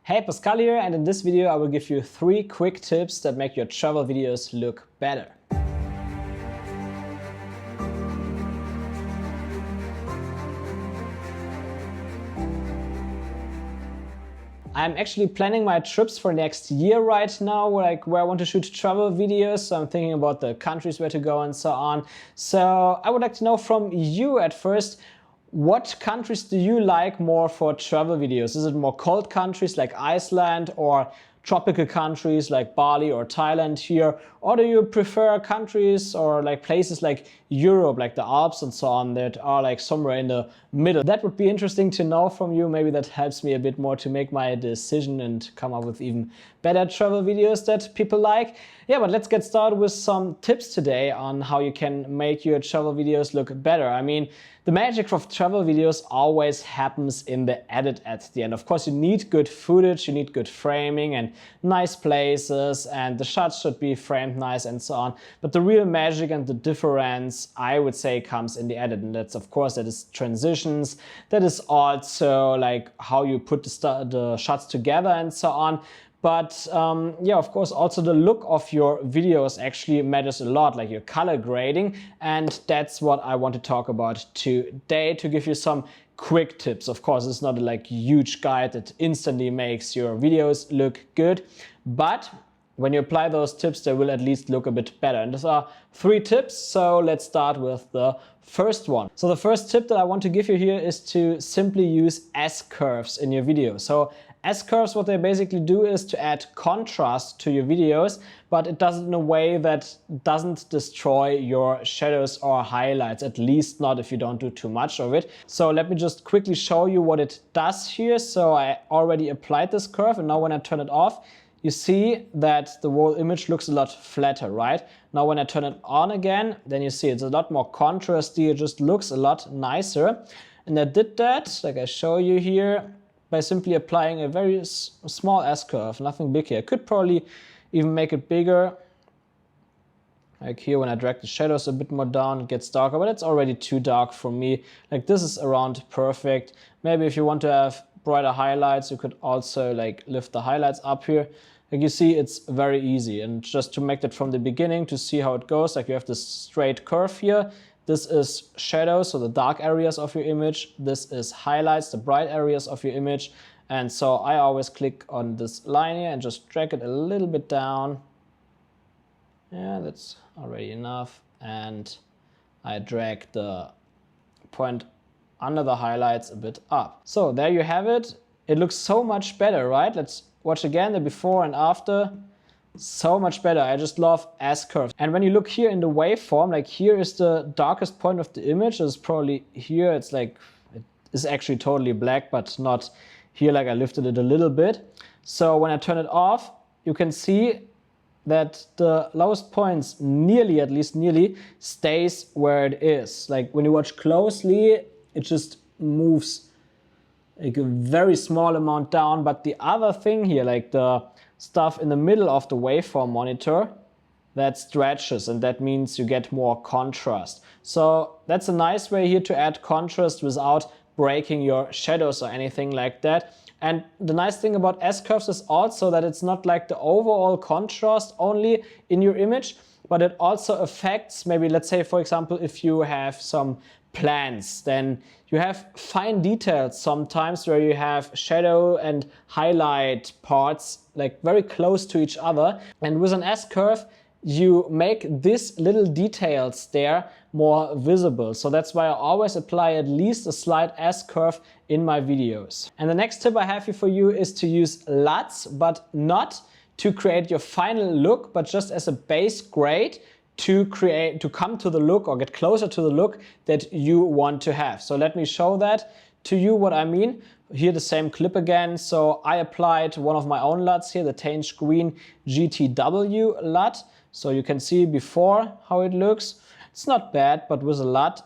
Hey, Pascal here, and in this video I will give you 3 quick tips that make your travel videos look better. I'm actually planning my trips for next year right now, like where I want to shoot travel videos. So I'm thinking about the countries where to go and so on. So I would like to know from you at first, what countries do you like more for travel videos? Is it more cold countries like Iceland or tropical countries like Bali or Thailand here? Or do you prefer countries or like places like Europe, like the Alps and so on, that are like somewhere in the middle? That would be interesting to know from you. Maybe that helps me a bit more to make my decision and come up with even better travel videos that people like. Yeah, but let's get started with some tips today on how you can make your travel videos look better. I mean, the magic of travel videos always happens in the edit at the end. Of course, you need good footage, you need good framing and nice places, and the shots should be framed nice and so on. But the real magic and the difference, I would say, comes in the edit. And that's, of course, that is transitions. That is also like how you put the shots together and so on. But yeah, of course, also the look of your videos actually matters a lot, like your color grading. And that's what I want to talk about today, to give you some quick tips. Of course, it's not a like huge guide that instantly makes your videos look good, but when you apply those tips, they will at least look a bit better. And these are 3 tips, so let's start with the first one. So the first tip that I want to give you here is to simply use S-curves in your video. So S-curves, what they basically do is to add contrast to your videos, but it does it in a way that doesn't destroy your shadows or highlights, at least not if you don't do too much of it. So let me just quickly show you what it does here. So I already applied this curve, and now when I turn it off, you see that the whole image looks a lot flatter, right? Now when I turn it on again, then you see it's a lot more contrasty, it just looks a lot nicer. And I did that, like I show you here, by simply applying a very small S-curve, nothing big here. I could probably even make it bigger. Like here, when I drag the shadows a bit more down, it gets darker, but it's already too dark for me. Like this is around perfect. Maybe if you want to have brighter highlights, you could also like lift the highlights up here. Like you see, it's very easy. And just to make that from the beginning, to see how it goes, like you have this straight curve here. This is shadows, so the dark areas of your image. This is highlights, the bright areas of your image. And so I always click on this line here and just drag it a little bit down. Yeah, that's already enough. And I drag the point under the highlights a bit up. So there you have it. It looks so much better, right? Let's watch again the before and after. So much better. I just love S-curves. And when you look here in the waveform, like here is the darkest point of the image. It's probably here. It's like, it is actually totally black, but not here. Like I lifted it a little bit. So when I turn it off, you can see that the lowest points nearly, at least nearly, stays where it is. Like when you watch closely, it just moves like a very small amount down. But the other thing here, like the stuff in the middle of the waveform monitor, that stretches, and that means you get more contrast. So that's a nice way here to add contrast without breaking your shadows or anything like that. And the nice thing about S-curves is also that it's not like the overall contrast only in your image, but it also affects, maybe let's say for example, if you have some plants, then you have fine details sometimes where you have shadow and highlight parts like very close to each other. And with an S-curve, you make these little details there more visible. So that's why I always apply at least a slight S-curve in my videos. And the next tip I have here for you is to use LUTs, but not to create your final look, but just as a base grade to come to the look or get closer to the look that you want to have. So let me show that to you what I mean. Here the same clip again. So I applied one of my own LUTs here, the Tange Green GTW LUT. So you can see before how it looks. It's not bad, but with a LUT,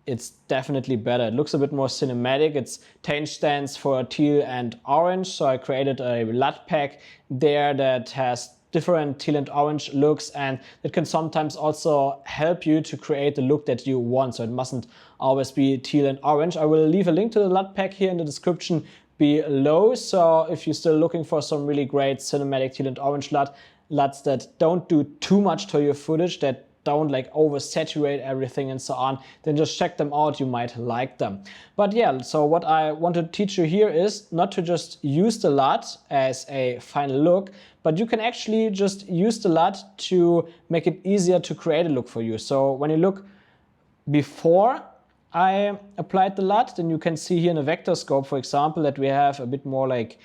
it's definitely better. It looks a bit more cinematic. It's Tange stands for teal and orange. So I created a LUT pack there that has different teal and orange looks, and it can sometimes also help you to create the look that you want. So it mustn't always be teal and orange. I will leave a link to the LUT pack here in the description below. So if you're still looking for some really great cinematic teal and orange LUTs that don't do too much to your footage, that don't like oversaturate everything and so on, then just check them out, you might like them. But yeah, so what I want to teach you here is not to just use the LUT as a final look, but you can actually just use the LUT to make it easier to create a look for you. So when you look before I applied the LUT, then you can see here in a vector scope, for example, that we have a bit more like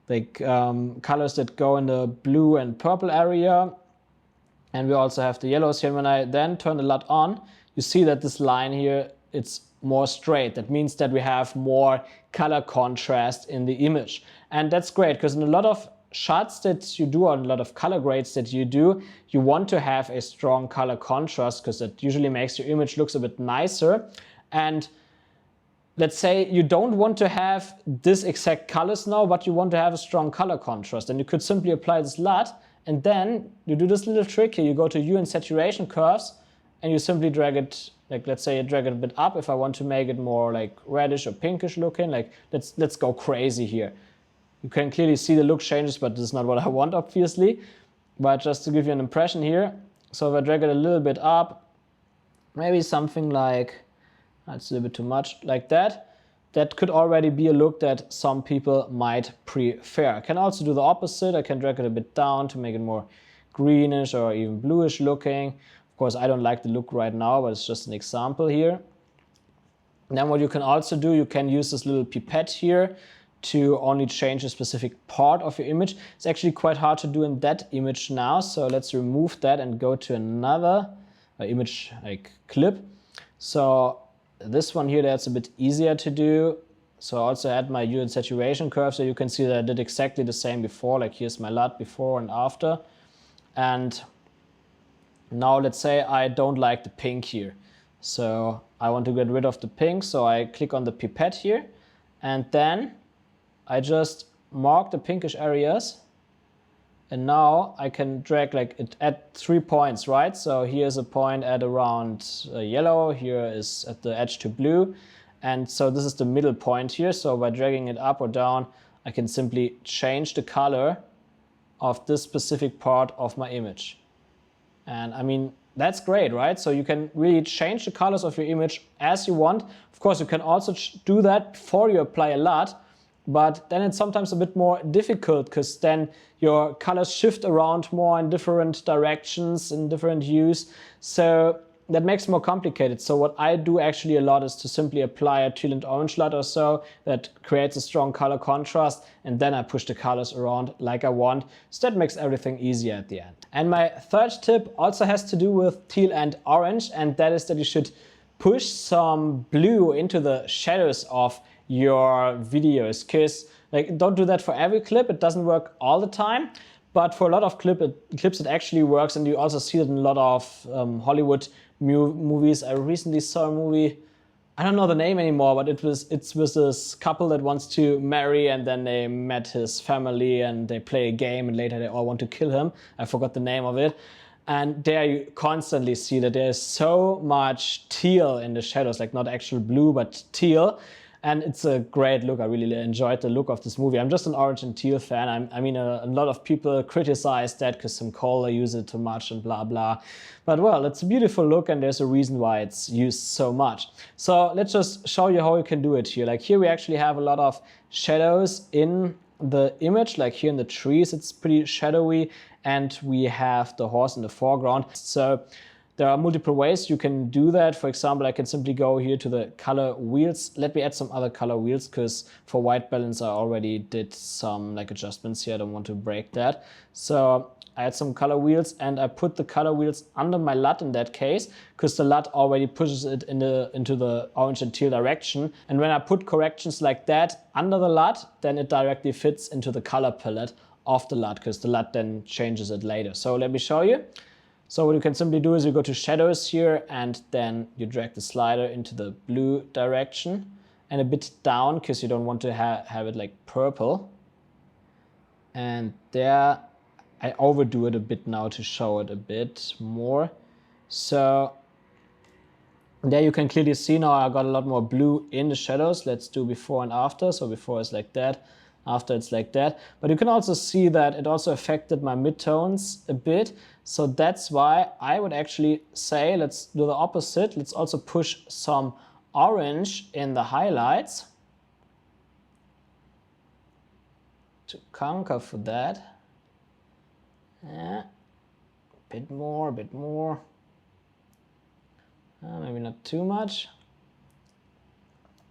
colors that go in the blue and purple area. And we also have the yellows here. And when I then turn the LUT on, you see that this line here, it's more straight. That means that we have more color contrast in the image. And that's great, because in a lot of shots that you do, or a lot of color grades that you do, you want to have a strong color contrast, because that usually makes your image looks a bit nicer. And let's say you don't want to have this exact colors now, but you want to have a strong color contrast. And you could simply apply this LUT, and then you do this little trick here. You go to hue and saturation curves, and you simply drag it, like let's say you drag it a bit up. If I want to make it more like reddish or pinkish looking, like let's go crazy here. You can clearly see the look changes, but this is not what I want, obviously. But just to give you an impression here, so if I drag it a little bit up, maybe something like, that's a little bit too much, like that. That could already be a look that some people might prefer. I can also do the opposite. I can drag it a bit down to make it more greenish or even bluish looking. Of course, I don't like the look right now, but it's just an example here. And then what you can also do, you can use this little pipette here to only change a specific part of your image. It's actually quite hard to do in that image now. So let's remove that and go to another image like clip. So this one here, that's a bit easier to do. So I also add my hue and saturation curve, so you can see that I did exactly the same before. Like here's my LUT before and after. And now let's say I don't like the pink here. So I want to get rid of the pink, so I click on the pipette here. And then I just mark the pinkish areas. And now I can drag like it at 3 points, right? So here's a point at around yellow, here is at the edge to blue. And so this is the middle point here. So by dragging it up or down, I can simply change the color of this specific part of my image. And I mean, that's great, right? So you can really change the colors of your image as you want. Of course, you can also do that before you apply a LUT. But then it's sometimes a bit more difficult, because then your colors shift around more in different directions, in different hues. So that makes it more complicated. So what I do actually a lot is to simply apply a teal and orange LUT or so that creates a strong color contrast, and then I push the colors around like I want. So that makes everything easier at the end. And my third tip also has to do with teal and orange, and that is that you should push some blue into the shadows of your videos, because like don't do that for every clip. It doesn't work all the time, but for a lot of clips it actually works. And you also see it in a lot of Hollywood movies. I recently saw a movie, I don't know the name anymore, but it's with this couple that wants to marry, and then they met his family and they play a game, and later they all want to kill him. I forgot the name of it. And there you constantly see that there's so much teal in the shadows, like not actual blue, but teal. And it's a great look. I really enjoyed the look of this movie. I'm just an orange and teal fan. I mean, a lot of people criticize that because Tim Kohler used it too much and blah, blah. But well, it's a beautiful look, and there's a reason why it's used so much. So let's just show you how you can do it here. Like here we actually have a lot of shadows in the image. Like here in the trees, it's pretty shadowy. And we have the horse in the foreground. So there are multiple ways you can do that. For example, I can simply go here to the color wheels. Let me add some other color wheels, because for white balance I already did some like adjustments here. I don't want to break that. So I add some color wheels, and I put the color wheels under my LUT in that case, because the LUT already pushes it into the orange and teal direction. And when I put corrections like that under the LUT, then it directly fits into the color palette of the LUT, because the LUT then changes it later. So let me show you. So what you can simply do is you go to shadows here, and then you drag the slider into the blue direction and a bit down, because you don't want to have it like purple. And there I overdo it a bit now to show it a bit more. So There you can clearly see now I got a lot more blue in the shadows. Let's do before and after. So before it's like that, after it's like that. But you can also see that it also affected my midtones a bit. So that's why I would actually say, let's do the opposite. Let's also push some orange in the highlights to conquer for that. Yeah, bit more, bit more. Maybe not too much.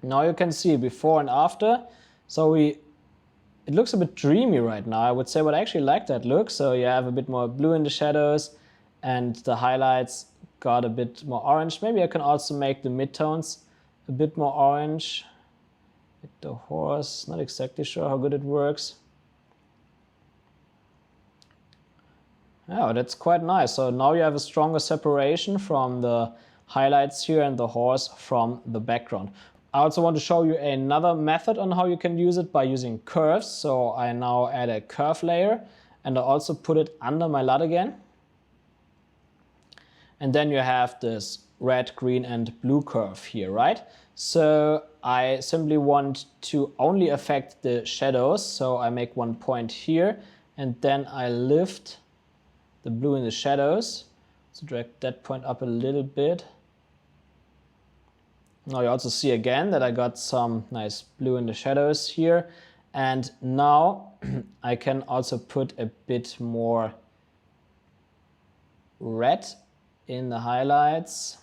Now you can see before and after. So it looks a bit dreamy right now, I would say, but I actually like that look. So you have a bit more blue in the shadows and the highlights got a bit more orange. Maybe I can also make the midtones a bit more orange. With the horse, not exactly sure how good it works. Yeah, that's quite nice. So now you have a stronger separation from the highlights here and the horse from the background. I also want to show you another method on how you can use it by using curves. So I now add a curve layer and I also put it under my LUT again. And then you have this red, green and blue curve here, right? So I simply want to only affect the shadows. So I make one point here and then I lift the blue in the shadows. So drag that point up a little bit. Now you also see again that I got some nice blue in the shadows here. And now I can also put a bit more red in the highlights.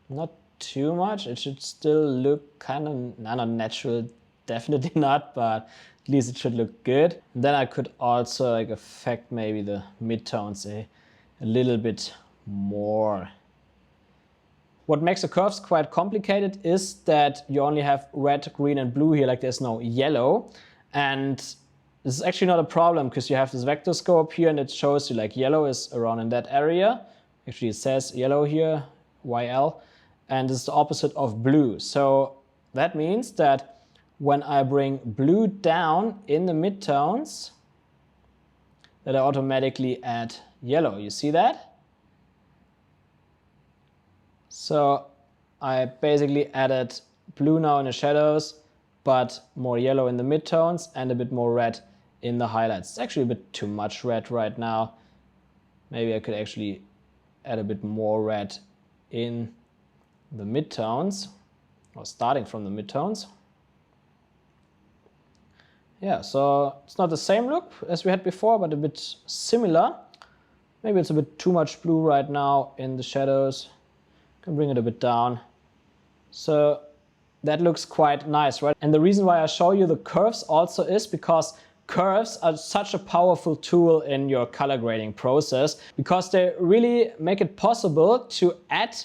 Not too much. It should still look kind of not natural, definitely not, but at least it should look good. And then I could also like affect maybe the midtones a little bit more. What makes the curves quite complicated is that you only have red, green and blue here, like there's no yellow. And this is actually not a problem because you have this vector scope here and it shows you like yellow is around in that area. Actually it says yellow here, YL, and this is the opposite of blue. So that means that when I bring blue down in the midtones, that I automatically add yellow. You see that? So I basically added blue now in the shadows, but more yellow in the midtones and a bit more red in the highlights. It's actually a bit too much red right now. Maybe I could actually add a bit more red in the midtones, or starting from the midtones. Yeah, so it's not the same look as we had before, but a bit similar. Maybe it's a bit too much blue right now in the shadows. Can bring it a bit down. So that looks quite nice, right? And the reason why I show you the curves also is because curves are such a powerful tool in your color grading process because they really make it possible to add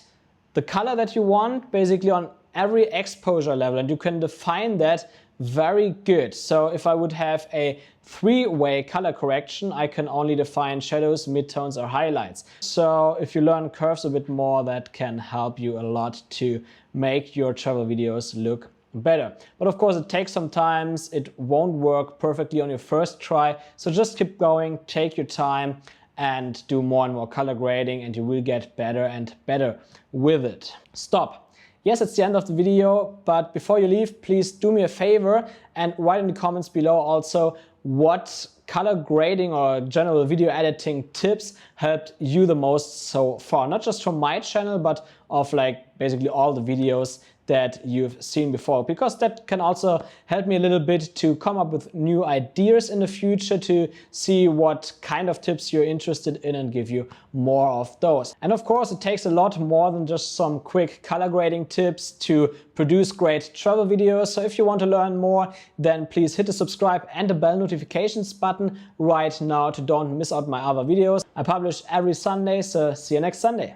the color that you want basically on every exposure level, and you can define that very good. So if I would have a three-way color correction, I can only define shadows, midtones or highlights. So if you learn curves a bit more, that can help you a lot to make your travel videos look better. But of course it takes some time, it won't work perfectly on your first try. So just keep going, take your time and do more and more color grading and you will get better and better with it. Stop. Yes, it's the end of the video, but before you leave, please do me a favor and write in the comments below also what color grading or general video editing tips helped you the most so far. Not just from my channel, but of like basically all the videos that you've seen before, because that can also help me a little bit to come up with new ideas in the future, to see what kind of tips you're interested in and give you more of those. And of course, it takes a lot more than just some quick color grading tips to produce great travel videos. So if you want to learn more, then please hit the subscribe and the bell notifications button right now to don't miss out my other videos. I publish every Sunday, so see you next Sunday.